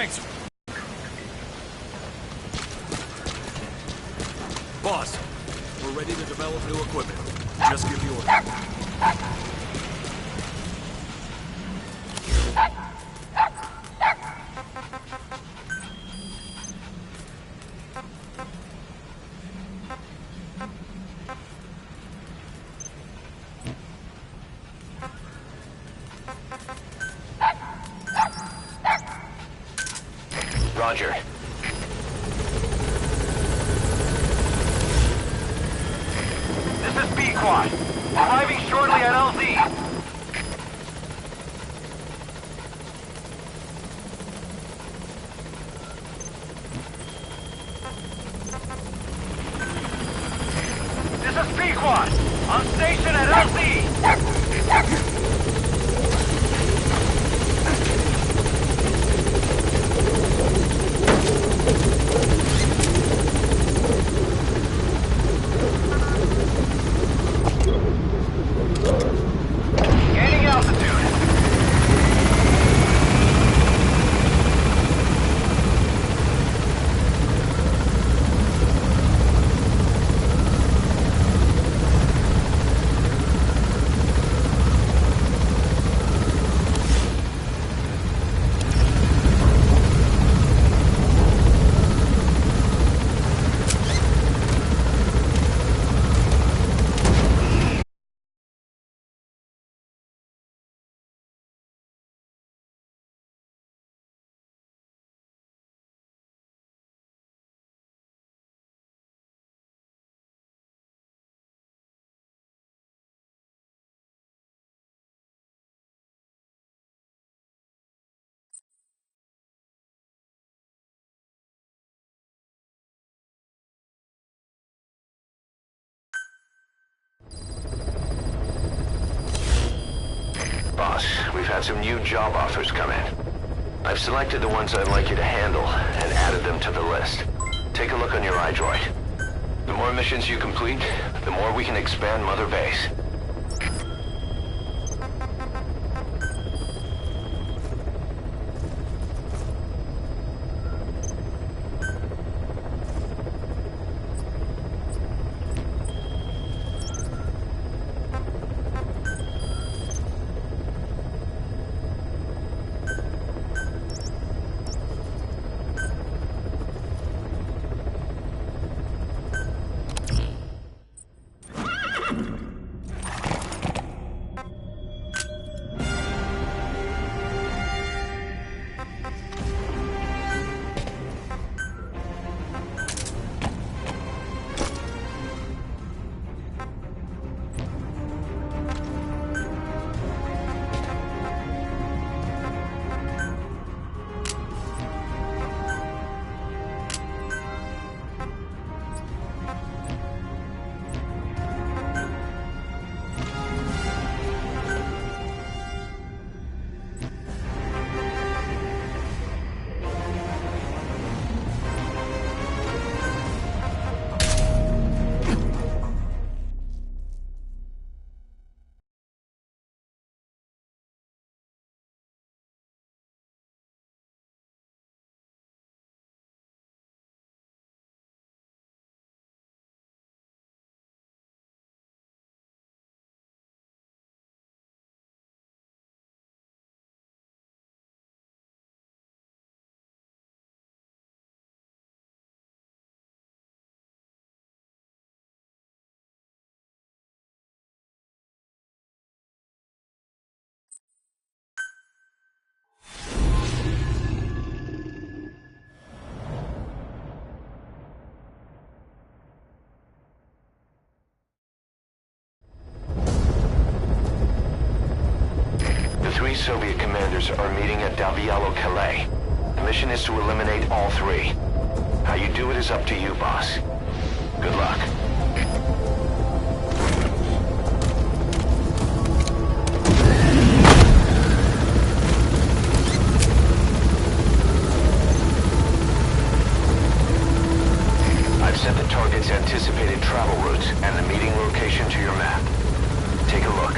Thanks. Boss, we're ready to develop new equipment. Just give the order. Roger. This is B-Quad. Arriving shortly at LZ. This is B-Quad. On station at LZ. Gaining altitude. Boss, we've had some new job offers come in. I've selected the ones I'd like you to handle and added them to the list. Take a look on your iDroid. The more missions you complete, the more we can expand Mother Base. Three Soviet commanders are meeting at Calais. The mission is to eliminate all three. How you do it is up to you, boss. Good luck. I've set the target's anticipated travel routes and the meeting location to your map. Take a look.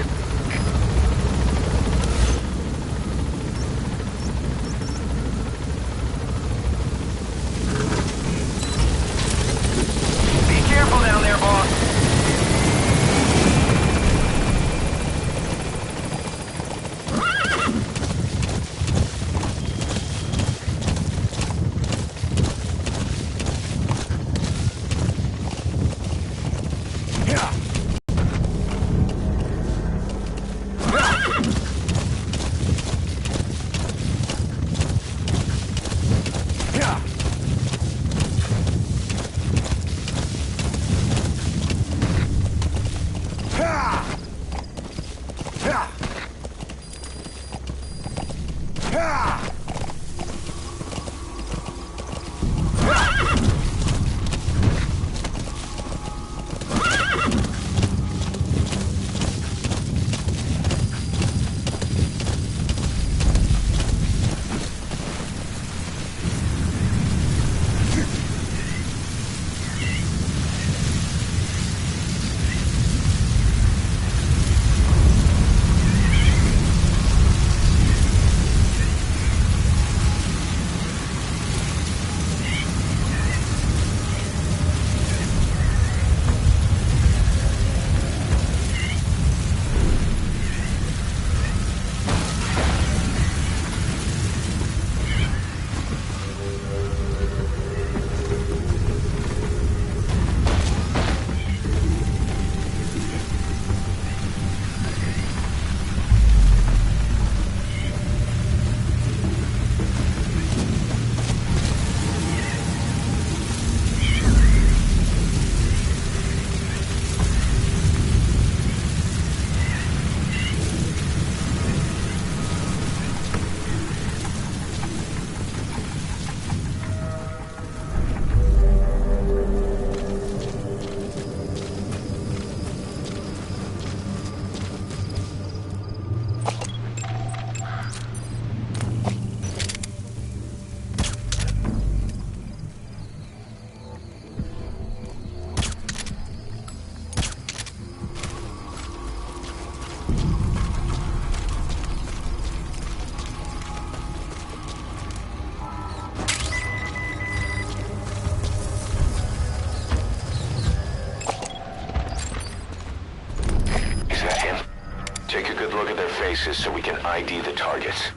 devices so we can ID the targets.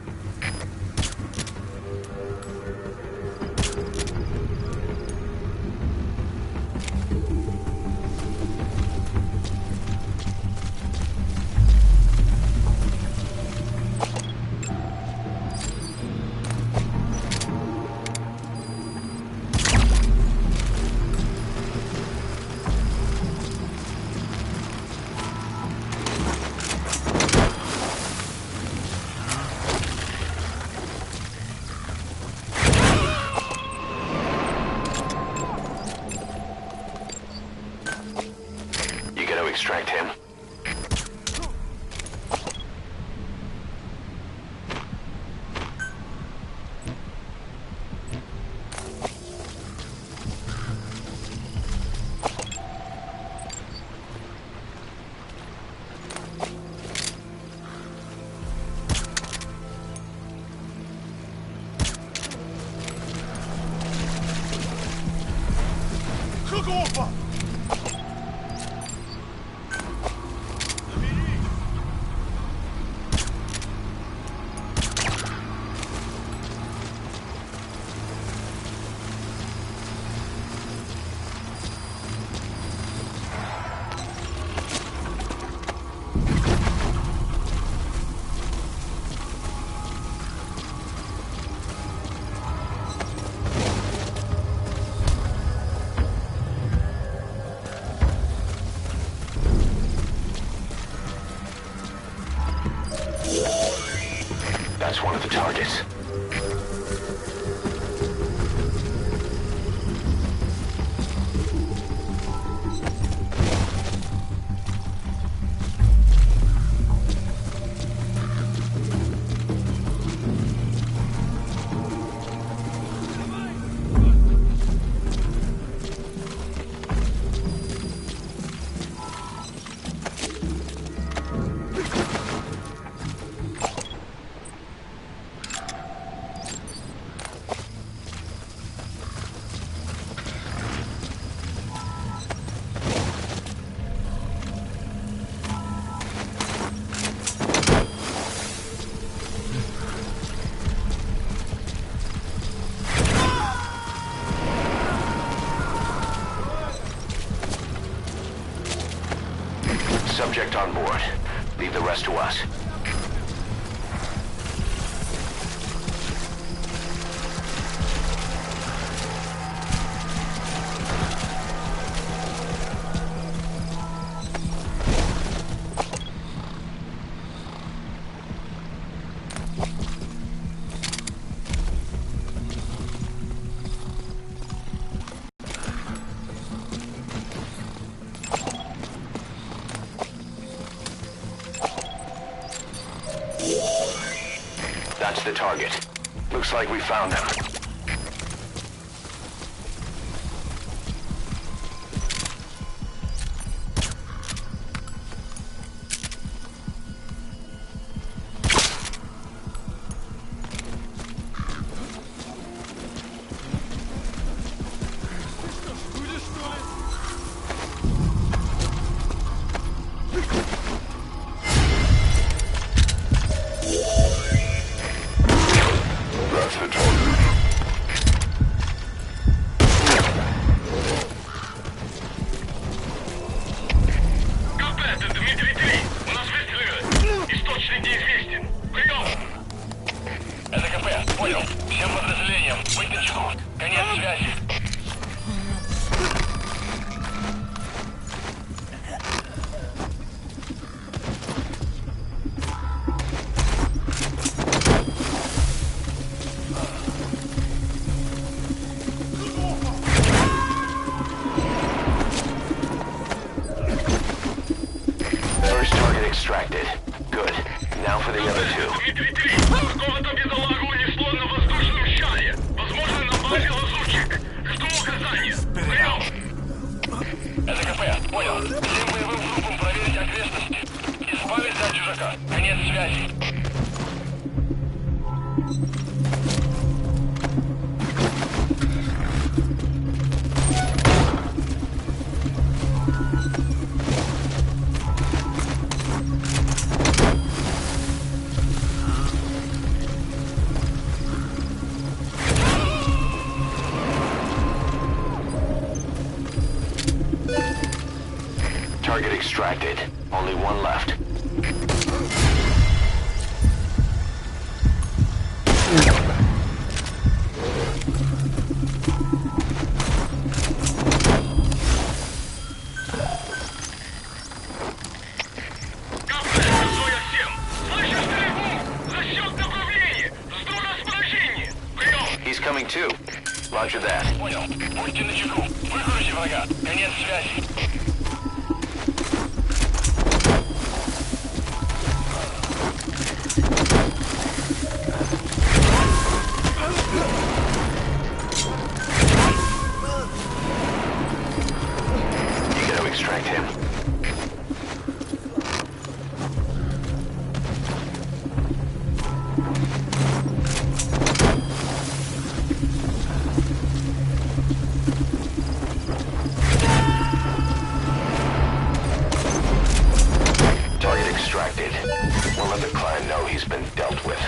Extract him. That's one of the targets. Subject on board. Leave the rest to us. That's the target. Looks like we found them. Extracted. Good. Now for the other two. Какого-то бедолагу унесло на воздушном шаре. Возможно, на базе лазутчик. Жду указания. Прием! Это КП. Понял. Всем боевым группам проверить окрестности. Избавиться от чужака. Конец связи. Target extracted. Only one left. He's coming too. Roger that. Понял. Будьте начеку. Выкройте врага. Конец связи. You gotta extract him. We'll let the client know he's been dealt with.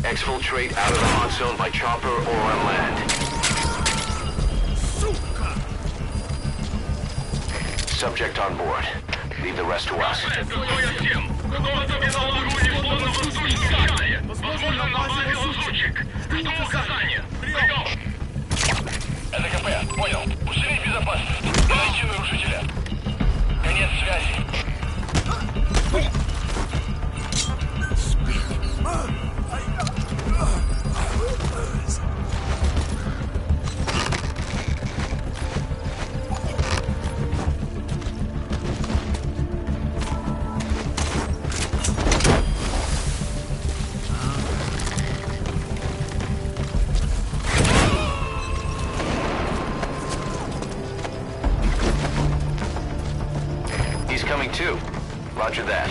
Exfiltrate out of the hot zone by chopper or on land. Subject on board. Leave the rest to us. Это КП. Понял. Усилить безопасность. Найти нарушителя. Конец связи. He's coming too. Roger that.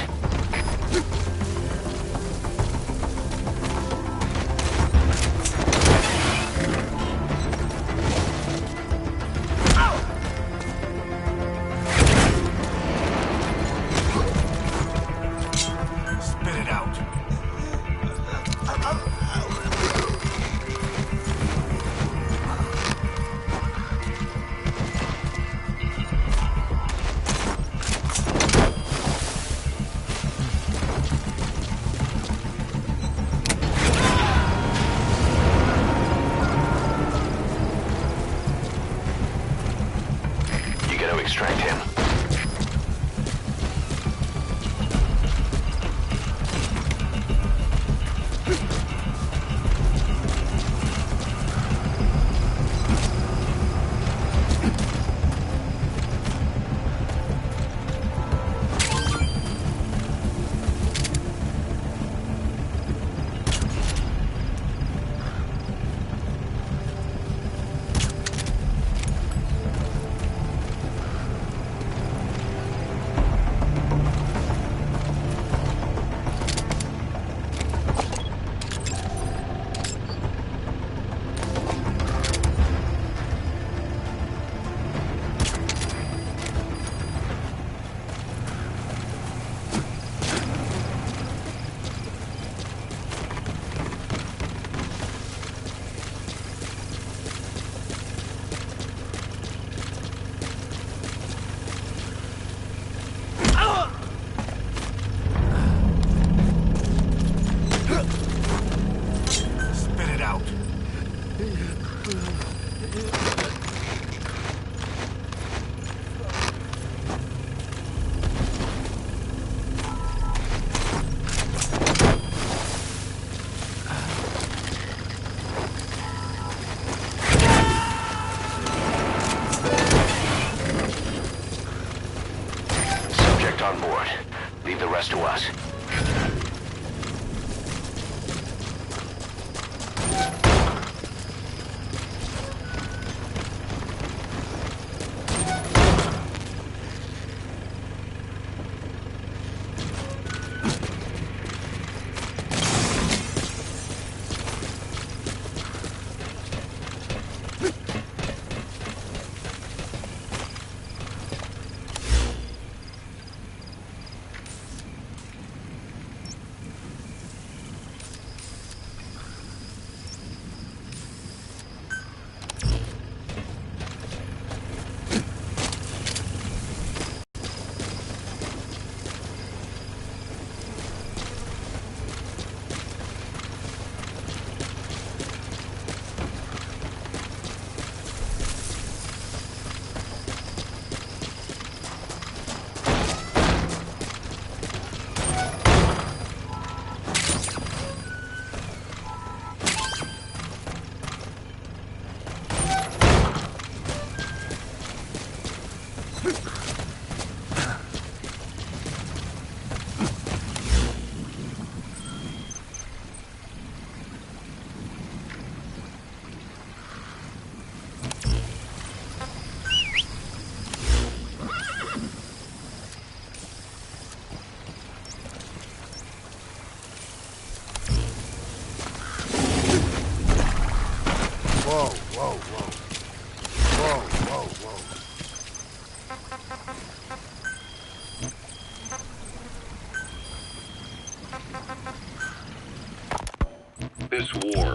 Extract him. On board. Leave the rest to us.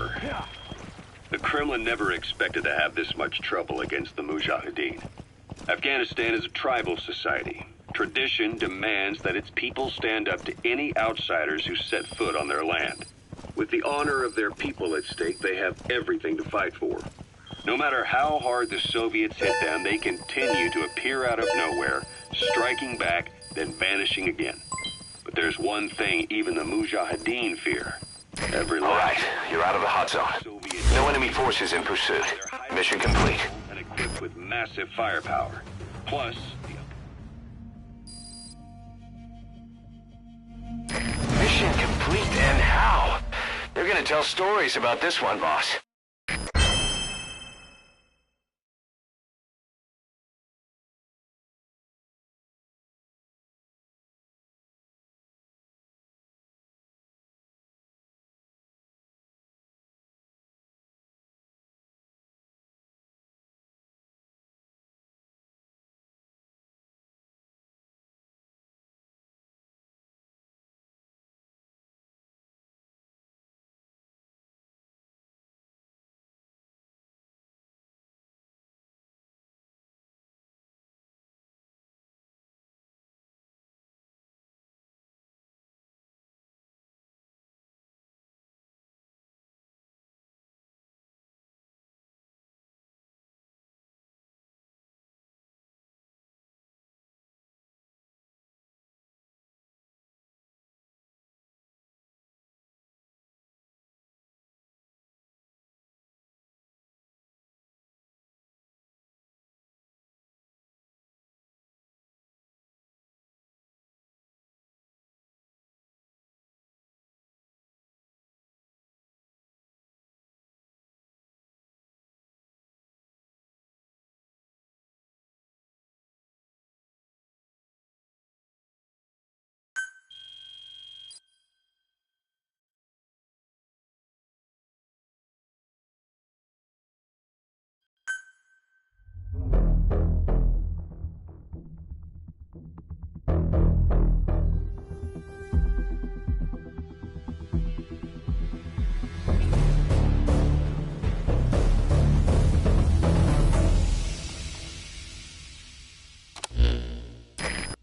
war. The Kremlin never expected to have this much trouble against the Mujahideen. Afghanistan is a tribal society. Tradition demands that its people stand up to any outsiders who set foot on their land. With the honor of their people at stake, they have everything to fight for. No matter how hard the Soviets hit them, they continue to appear out of nowhere, striking back, then vanishing again. But there's one thing even the Mujahideen fear. Every All right, last you're out of the hot zone. No enemy forces in pursuit. Mission complete. and equipped with massive firepower. Plus, Mission complete, and how? They're gonna tell stories about this one, boss.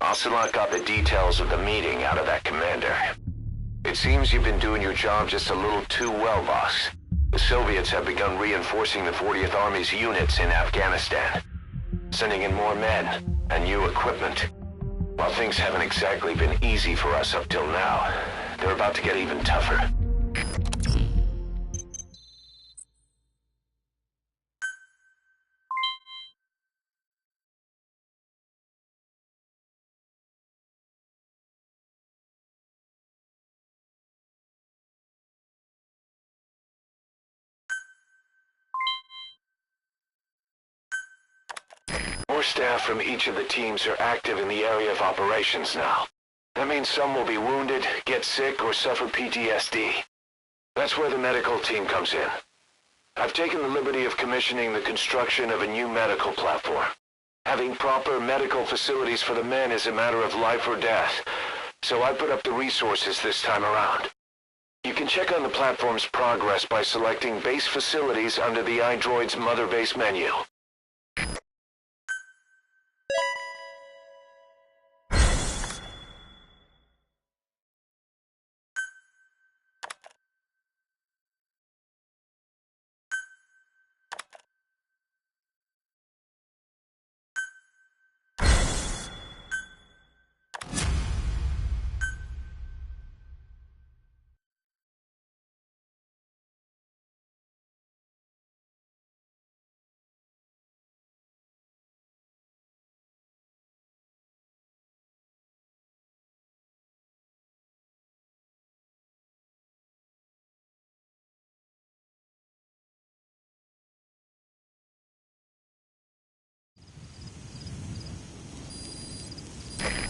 Ocelot got the details of the meeting out of that commander. It seems you've been doing your job just a little too well, boss. The Soviets have begun reinforcing the 40th Army's units in Afghanistan, sending in more men and new equipment. While things haven't exactly been easy for us up till now, they're about to get even tougher. More staff from each of the teams are active in the area of operations now. That means some will be wounded, get sick, or suffer PTSD. That's where the medical team comes in. I've taken the liberty of commissioning the construction of a new medical platform. Having proper medical facilities for the men is a matter of life or death, so I put up the resources this time around. You can check on the platform's progress by selecting base facilities under the iDroid's Mother Base menu.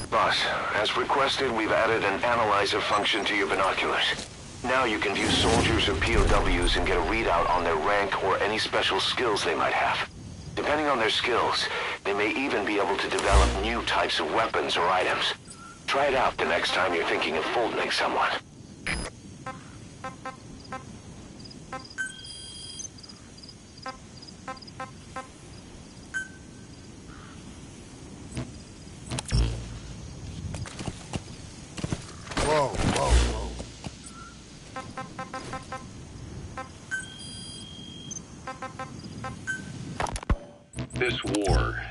Boss, as requested, we've added an analyzer function to your binoculars. Now you can view soldiers or POWs and get a readout on their rank or any special skills they might have. Depending on their skills, they may even be able to develop new types of weapons or items. Try it out the next time you're thinking of folding someone. Whoa, whoa, whoa. This war,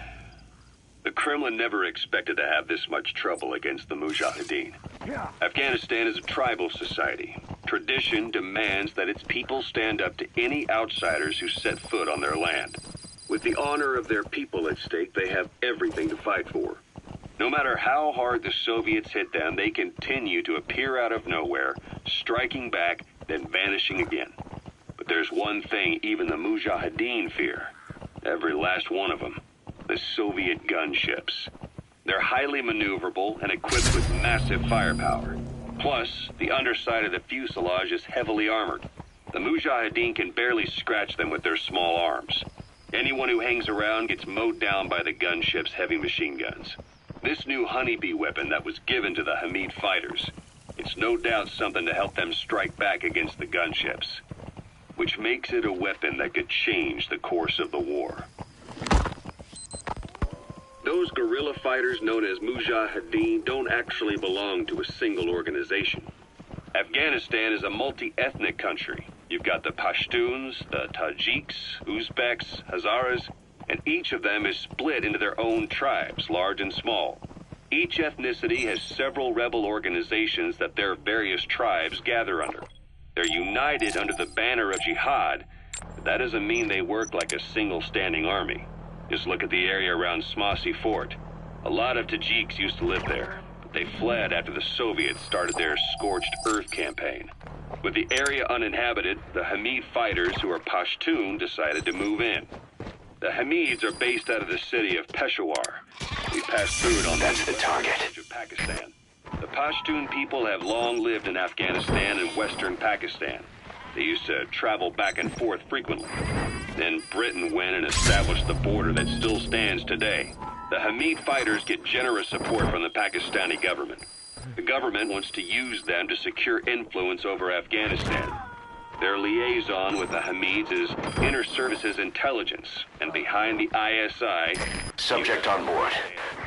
the Kremlin never expected to have this much trouble against the Mujahideen. Afghanistan is a tribal society. Tradition demands that its people stand up to any outsiders who set foot on their land. With the honor of their people at stake, they have everything to fight for. No matter how hard the Soviets hit them, they continue to appear out of nowhere, striking back, then vanishing again. But there's one thing even the Mujahideen fear. Every last one of them. The Soviet gunships. They're highly maneuverable and equipped with massive firepower. Plus, the underside of the fuselage is heavily armored. The Mujahideen can barely scratch them with their small arms. Anyone who hangs around gets mowed down by the gunship's heavy machine guns. This new honeybee weapon that was given to the Hamid fighters, it's no doubt something to help them strike back against the gunships, which makes it a weapon that could change the course of the war. Those guerrilla fighters known as Mujahideen don't actually belong to a single organization. Afghanistan is a multi-ethnic country. You've got the Pashtuns, the Tajiks, Uzbeks, Hazaras, and each of them is split into their own tribes, large and small. Each ethnicity has several rebel organizations that their various tribes gather under. They're united under the banner of jihad, but that doesn't mean they work like a single standing army. Just look at the area around Smasi Fort. A lot of Tajiks used to live there, but they fled after the Soviets started their scorched earth campaign. With the area uninhabited, the Hamid fighters, who are Pashtun, decided to move in. The Hamids are based out of the city of Peshawar. We passed through it on That's the target. Of Pakistan. The Pashtun people have long lived in Afghanistan and western Pakistan. They used to travel back and forth frequently. Then Britain went and established the border that still stands today. The Hamid fighters get generous support from the Pakistani government. The government wants to use them to secure influence over Afghanistan. Their liaison with the Hamids is Inter Services Intelligence, and behind the ISI... Subject on board.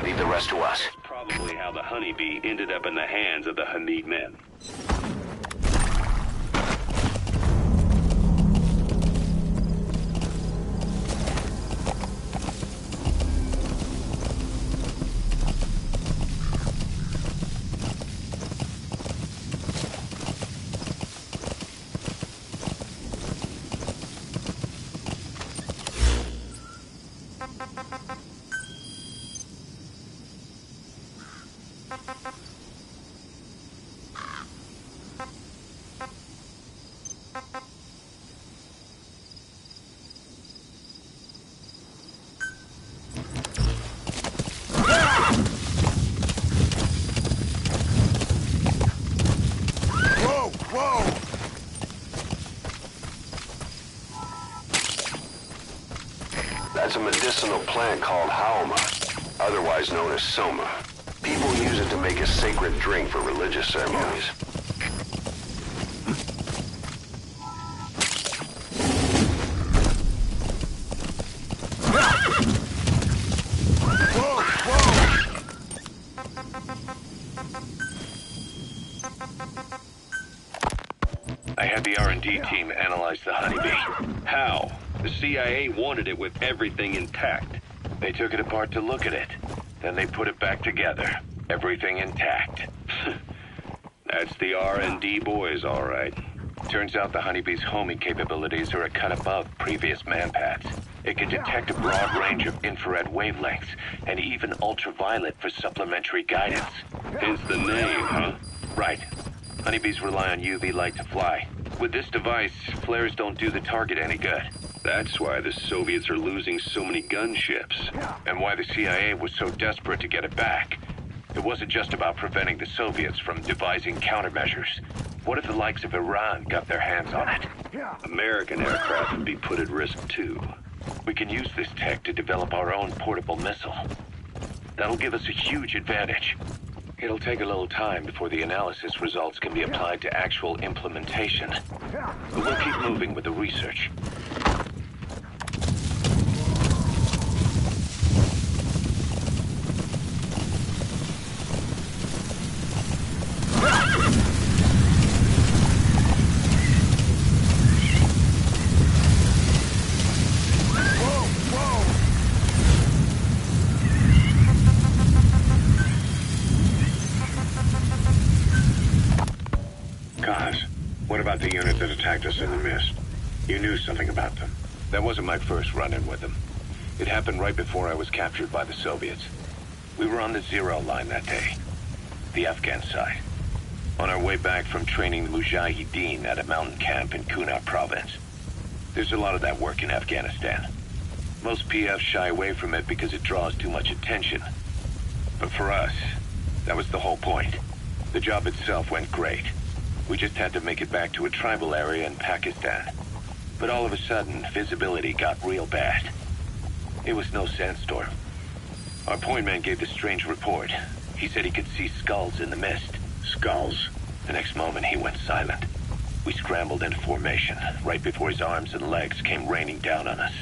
Leave the rest to us. Probably how the honeybee ended up in the hands of the Hamid men. That's a medicinal plant called haoma, otherwise known as soma. People use it to make a sacred drink for religious ceremonies. I had the R&D team analyze the honeybee. How? The CIA wanted it with everything intact. They took it apart to look at it. Then they put it back together. Everything intact. That's the R&D boys, all right. Turns out the honeybee's homing capabilities are a cut above previous manpads. It can detect a broad range of infrared wavelengths and even ultraviolet for supplementary guidance. Hence the name, huh? Right. Honeybees rely on UV light to fly. With this device, flares don't do the target any good. That's why the Soviets are losing so many gunships. And why the CIA was so desperate to get it back. It wasn't just about preventing the Soviets from devising countermeasures. What if the likes of Iran got their hands on it? American aircraft would be put at risk too. We can use this tech to develop our own portable missile. That'll give us a huge advantage. It'll take a little time before the analysis results can be applied to actual implementation. But we'll keep moving with the research. about the unit that attacked us in the mist? You knew something about them. That wasn't my first run-in with them. It happened right before I was captured by the Soviets. We were on the Zero line that day, the Afghan side. On our way back from training the Mujahideen at a mountain camp in Kunar province. There's a lot of that work in Afghanistan. Most PFs shy away from it because it draws too much attention. But for us, that was the whole point. The job itself went great. We just had to make it back to a tribal area in Pakistan. But all of a sudden, visibility got real bad. It was no sandstorm. Our point man gave this strange report. He said he could see skulls in the mist. Skulls? The next moment, he went silent. We scrambled into formation, right before his arms and legs came raining down on us.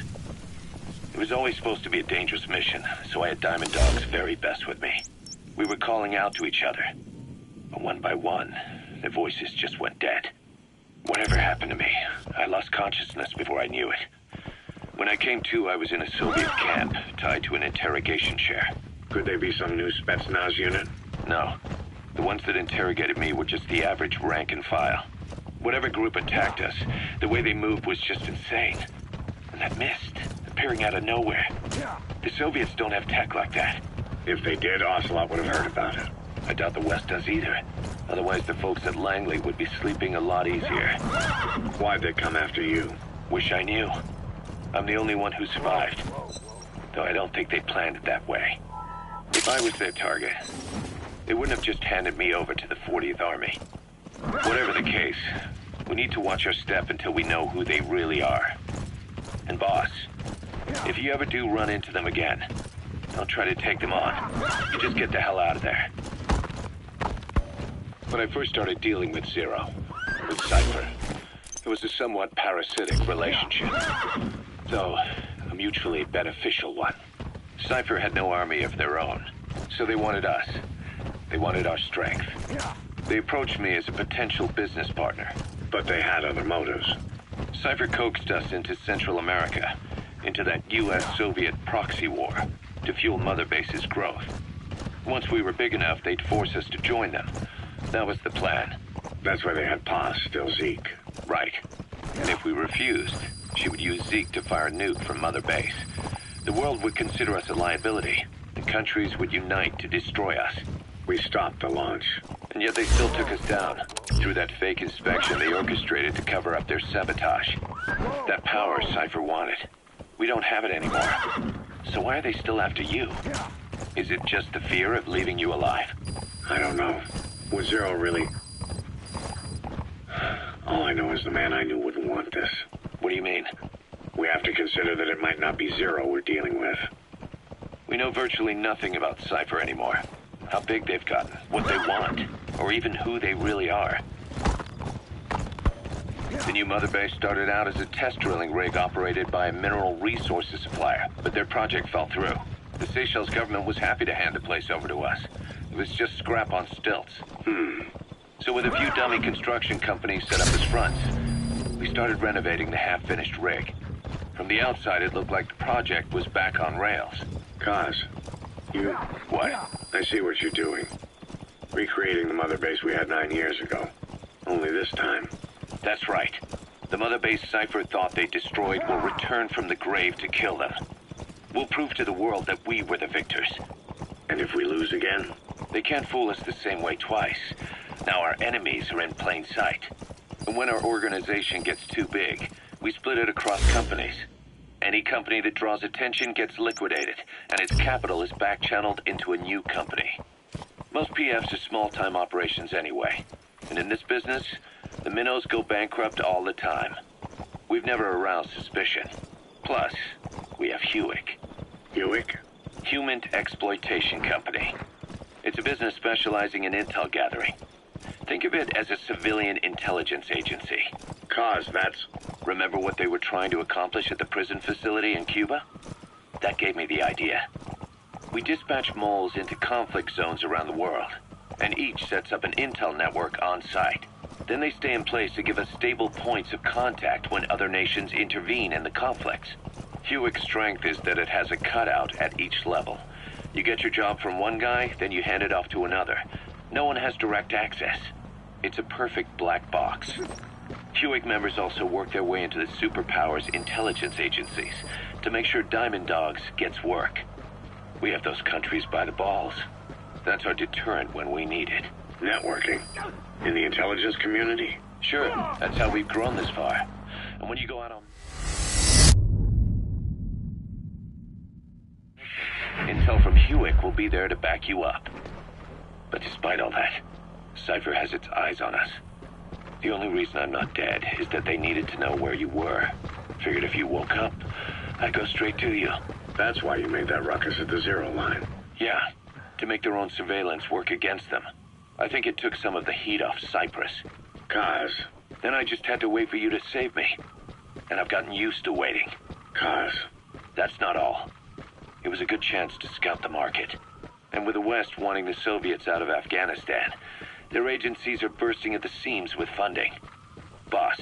It was always supposed to be a dangerous mission, so I had Diamond Dog's very best with me. We were calling out to each other. But one by one, their voices just went dead. Whatever happened to me, I lost consciousness before I knew it. When I came to, I was in a Soviet camp, tied to an interrogation chair. Could they be some new Spetsnaz unit? No. The ones that interrogated me were just the average rank and file. Whatever group attacked us, the way they moved was just insane. And that mist, appearing out of nowhere. The Soviets don't have tech like that. If they did, Ocelot would have heard about it. I doubt the West does either. Otherwise, the folks at Langley would be sleeping a lot easier. Why'd they come after you? Wish I knew. I'm the only one who survived. Though I don't think they planned it that way. If I was their target, they wouldn't have just handed me over to the 40th Army. Whatever the case, we need to watch our step until we know who they really are. And boss, if you ever do run into them again, don't try to take them on. You just get the hell out of there. When I first started dealing with Zero, with Cypher, it was a somewhat parasitic relationship, though a mutually beneficial one. Cypher had no army of their own, so they wanted us. They wanted our strength. They approached me as a potential business partner. But they had other motives. Cypher coaxed us into Central America, into that US-Soviet proxy war, to fuel Mother Base's growth. Once we were big enough, they'd force us to join them. That was the plan. That's why they had Paz, still Zeke. Right. And if we refused, she would use Zeke to fire a nuke from Mother Base. The world would consider us a liability, and countries would unite to destroy us. We stopped the launch. And yet they still took us down. Through that fake inspection they orchestrated to cover up their sabotage. That power Cypher wanted. We don't have it anymore. So why are they still after you? Is it just the fear of leaving you alive? I don't know. Was Zero really... All I know is the man I knew wouldn't want this. What do you mean? We have to consider that it might not be Zero we're dealing with. We know virtually nothing about Cypher anymore. How big they've gotten, what they want, or even who they really are. The new Mother Base started out as a test drilling rig operated by a mineral resources supplier, but their project fell through. The Seychelles government was happy to hand the place over to us. It was just scrap on stilts. So with a few dummy construction companies set up as fronts, we started renovating the half-finished rig. From the outside, it looked like the project was back on rails. Kaz, you... What? I see what you're doing. Recreating the Mother Base we had 9 years ago. Only this time. That's right. The Mother Base Cypher thought they destroyed will return from the grave to kill them. We'll prove to the world that we were the victors. And if we lose again? They can't fool us the same way twice. Now our enemies are in plain sight. And when our organization gets too big, we split it across companies. Any company that draws attention gets liquidated, and its capital is back-channeled into a new company. Most PFs are small-time operations anyway. And in this business, the minnows go bankrupt all the time. We've never aroused suspicion. Plus, we have Hewick. Hewick? Human Exploitation Company. It's a business specializing in intel gathering. Think of it as a civilian intelligence agency. Kaz, that's... Remember what they were trying to accomplish at the prison facility in Cuba? That gave me the idea. We dispatch moles into conflict zones around the world, and each sets up an intel network on site. Then they stay in place to give us stable points of contact when other nations intervene in the conflicts. Hewick's strength is that it has a cutout at each level. You get your job from one guy, then you hand it off to another. No one has direct access. It's a perfect black box. Hewick members also work their way into the superpowers intelligence agencies to make sure Diamond Dogs gets work. We have those countries by the balls. That's our deterrent when we need it. Networking. In the intelligence community? Sure, that's how we've grown this far. And when you go out on... Intel from Hewick will be there to back you up. But despite all that, Cypher has its eyes on us. The only reason I'm not dead is that they needed to know where you were. Figured if you woke up, I'd go straight to you. That's why you made that ruckus at the Zero line. Yeah, to make their own surveillance work against them. I think it took some of the heat off Cyprus. Kaz. Then I just had to wait for you to save me. And I've gotten used to waiting. Kaz. That's not all. It was a good chance to scout the market. And with the West wanting the Soviets out of Afghanistan, their agencies are bursting at the seams with funding. Boss,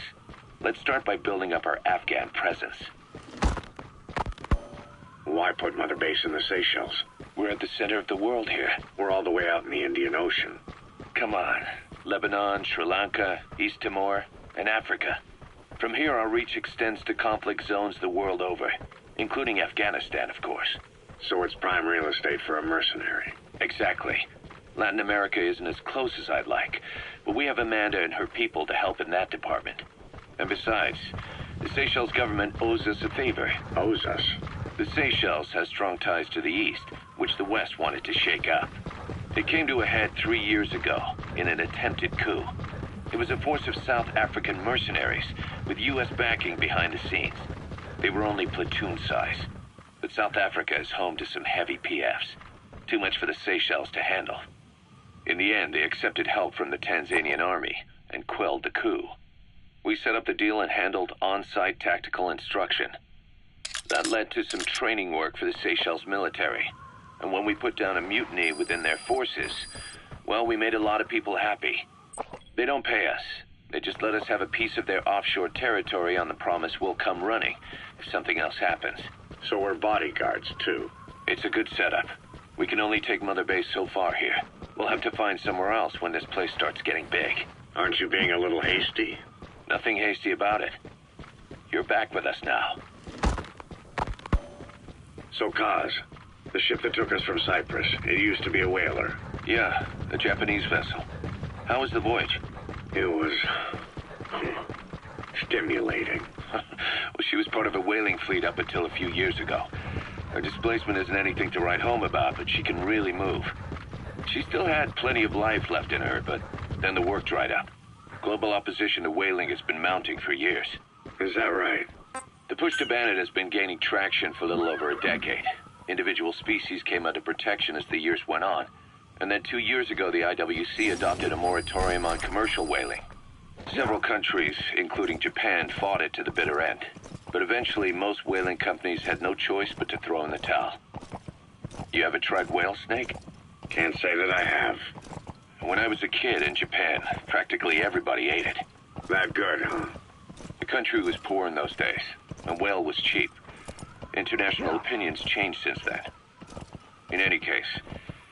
let's start by building up our Afghan presence. Why put Mother Base in the Seychelles? We're at the center of the world here. We're all the way out in the Indian Ocean. Come on. Lebanon, Sri Lanka, East Timor, and Africa. From here, our reach extends to conflict zones the world over, including Afghanistan, of course. So it's prime real estate for a mercenary. Exactly. Latin America isn't as close as I'd like, but we have Amanda and her people to help in that department. And besides, the Seychelles government owes us a favor. Owes us? The Seychelles has strong ties to the East, which the West wanted to shake up. It came to a head 3 years ago in an attempted coup. It was a force of South African mercenaries with U.S. backing behind the scenes. They were only platoon size, but South Africa is home to some heavy PFs. Too much for the Seychelles to handle. In the end, they accepted help from the Tanzanian army and quelled the coup. We set up the deal and handled on-site tactical instruction. That led to some training work for the Seychelles military. And when we put down a mutiny within their forces, well, we made a lot of people happy. They don't pay us. They just let us have a piece of their offshore territory on the promise we'll come running if something else happens. So we're bodyguards, too. It's a good setup. We can only take Mother Base so far here. We'll have to find somewhere else when this place starts getting big. Aren't you being a little hasty? Nothing hasty about it. You're back with us now. So, Kaz, the ship that took us from Cyprus, it used to be a whaler. Yeah, a Japanese vessel. How was the voyage? It was... stimulating. Well, she was part of a whaling fleet up until a few years ago. Her displacement isn't anything to write home about, but she can really move. She still had plenty of life left in her, but then the work dried up. Global opposition to whaling has been mounting for years. Is that right? The push to ban it has been gaining traction for a little over a decade. Individual species came under protection as the years went on. And then 2 years ago, the IWC adopted a moratorium on commercial whaling. Several countries, including Japan, fought it to the bitter end. But eventually, most whaling companies had no choice but to throw in the towel. You ever tried whale snake? Can't say that I have. When I was a kid in Japan, practically everybody ate it. That good, huh? The country was poor in those days, and whale was cheap. International opinions changed since then. In any case,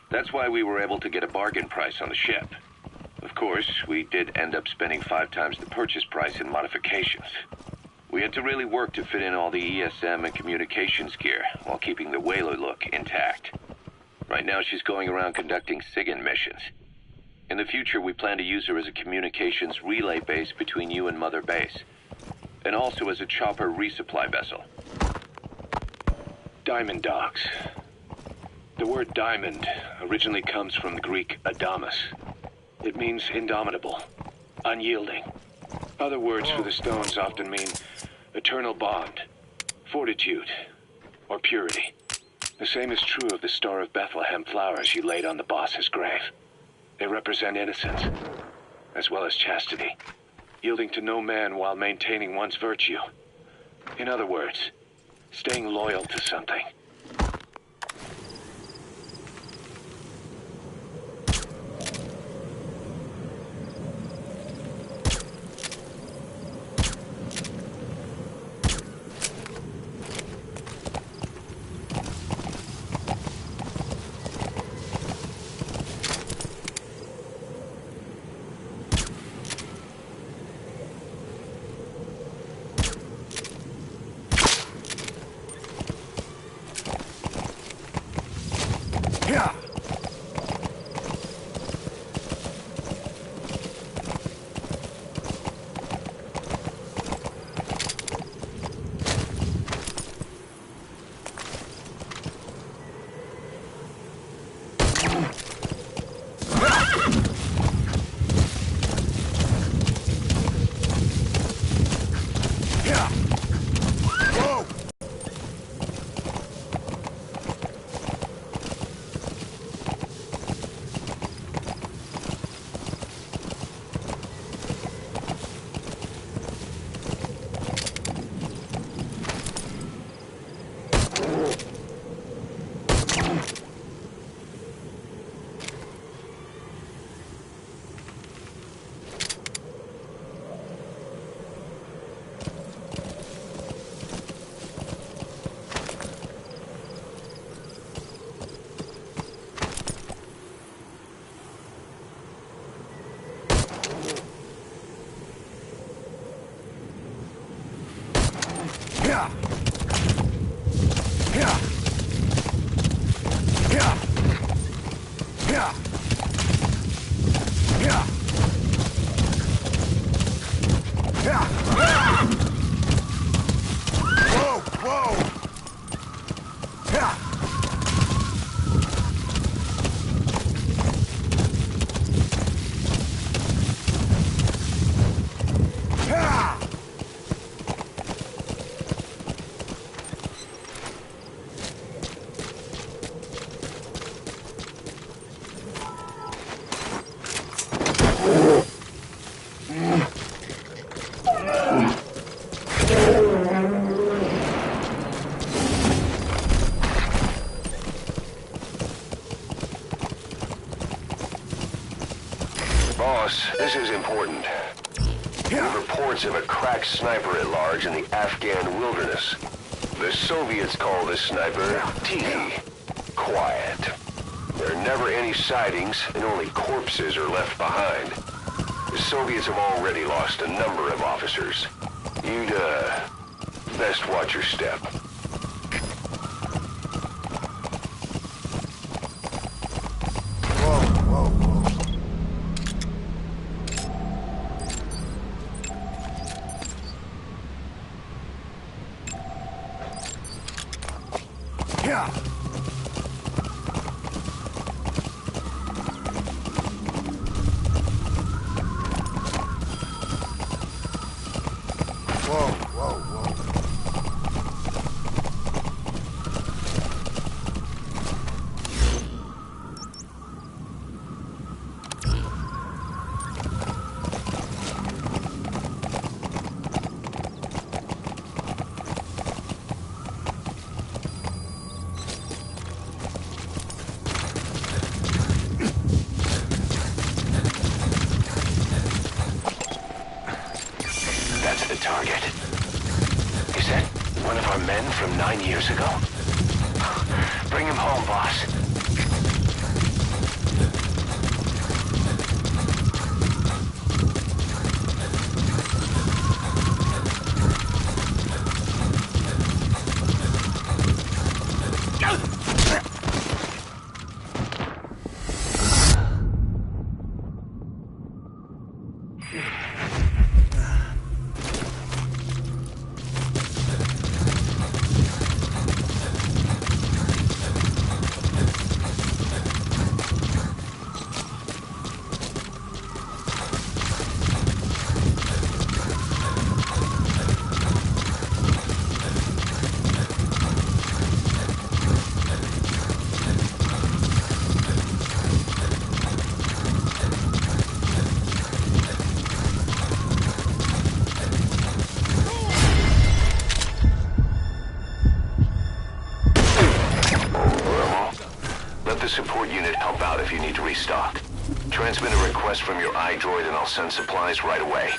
that's why we were able to get a bargain price on the ship. Of course, we did end up spending 5 times the purchase price in modifications. We had to really work to fit in all the ESM and communications gear while keeping the whaler look intact. Right now, she's going around conducting SIGINT missions. In the future, we plan to use her as a communications relay base between you and Mother Base, and also as a chopper resupply vessel. Diamond Dogs. The word diamond originally comes from the Greek adamas. It means indomitable, unyielding. Other words for the stones often mean eternal bond, fortitude, or purity. The same is true of the Star of Bethlehem flowers you laid on the boss's grave. They represent innocence, as well as chastity, yielding to no man while maintaining one's virtue. In other words, staying loyal to something. Whoa, whoa! Boss, this is important. We have reports of a crack sniper at large in the Afghan wilderness. The Soviets call this sniper Tiki. Quiet. There are never any sightings, and only corpses are left behind. The Soviets have already lost a number of officers. You'd, best watch your step. Yeah. Whoa, whoa, whoa. That's the target. Is that one of our men from 9 years ago? Bring him home, boss. Let the support unit help out if you need to restock. Transmit a request from your iDroid and I'll send supplies right away.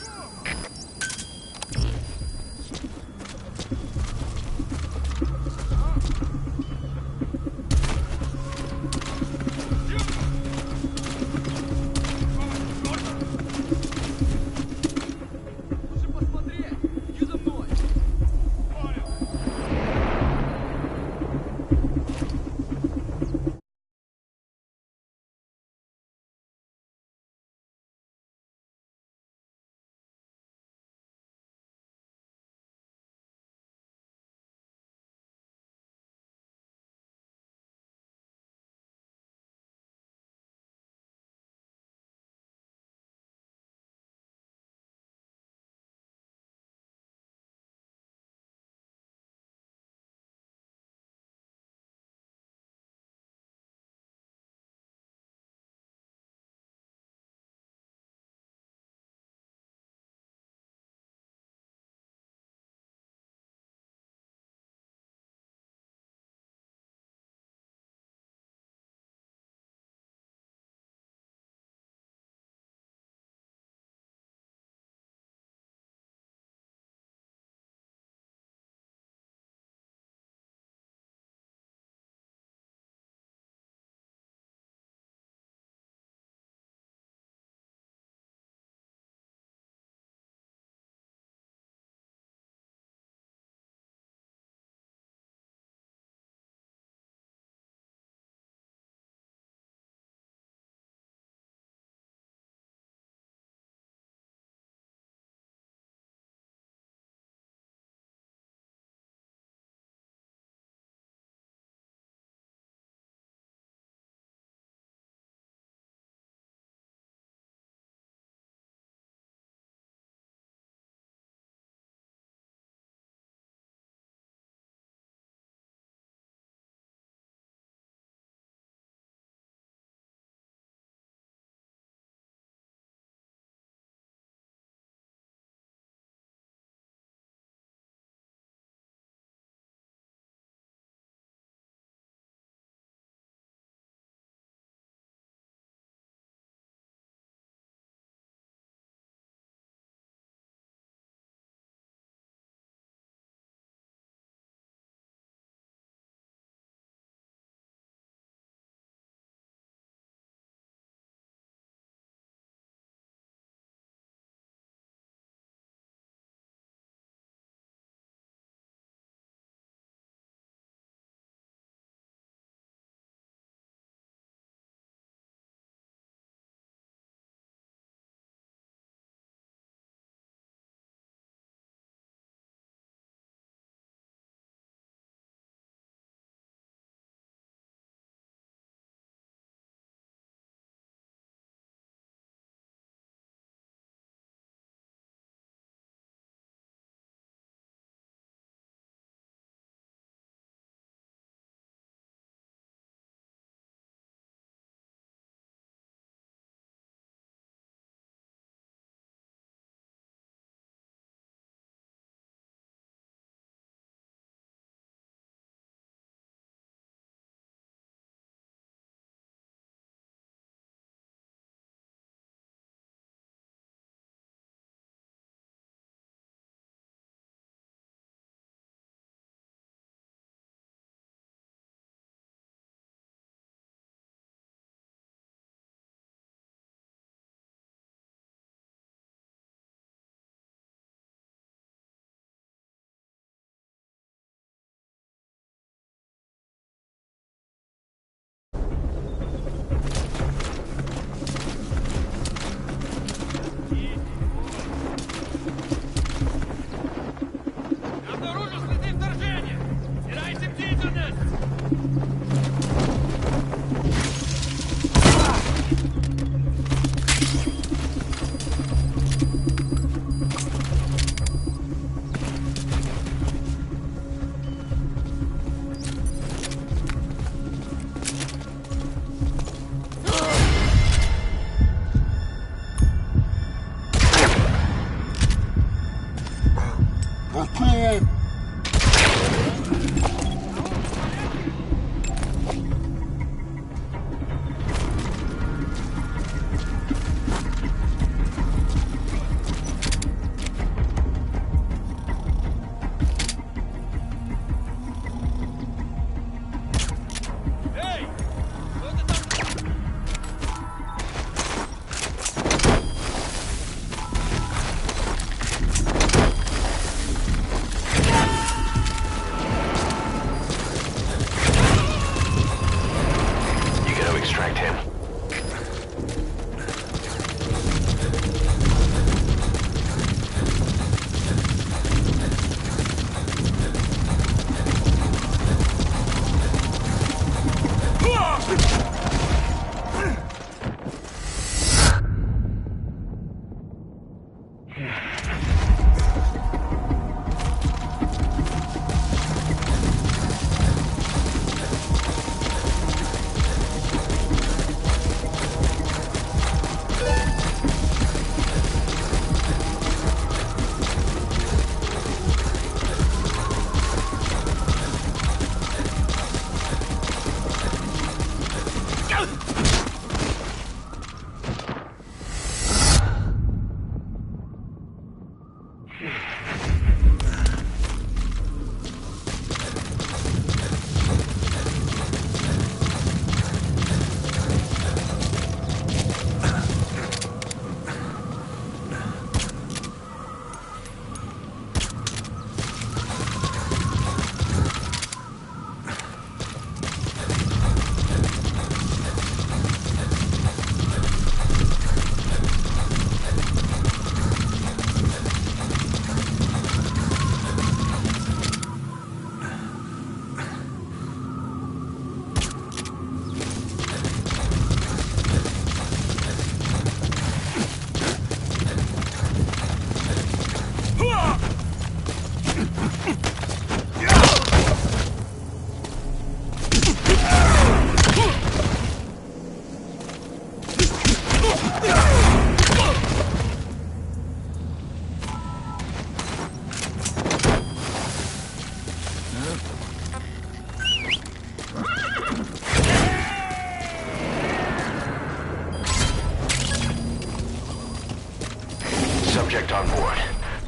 subject on board.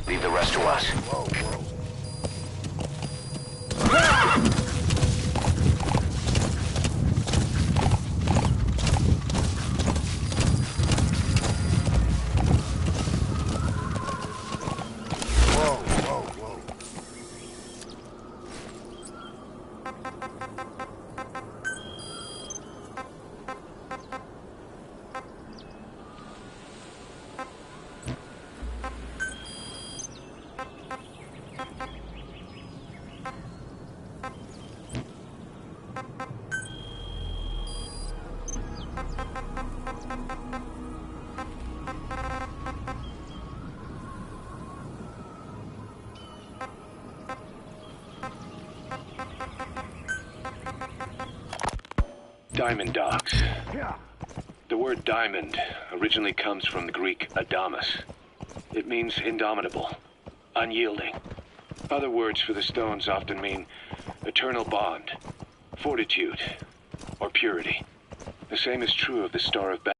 Leave the rest to us. Diamond dogs. The word diamond originally comes from the Greek adamas. It means indomitable, unyielding. Other words for the stones often mean eternal bond, fortitude, or purity. The same is true of the Star of Battle.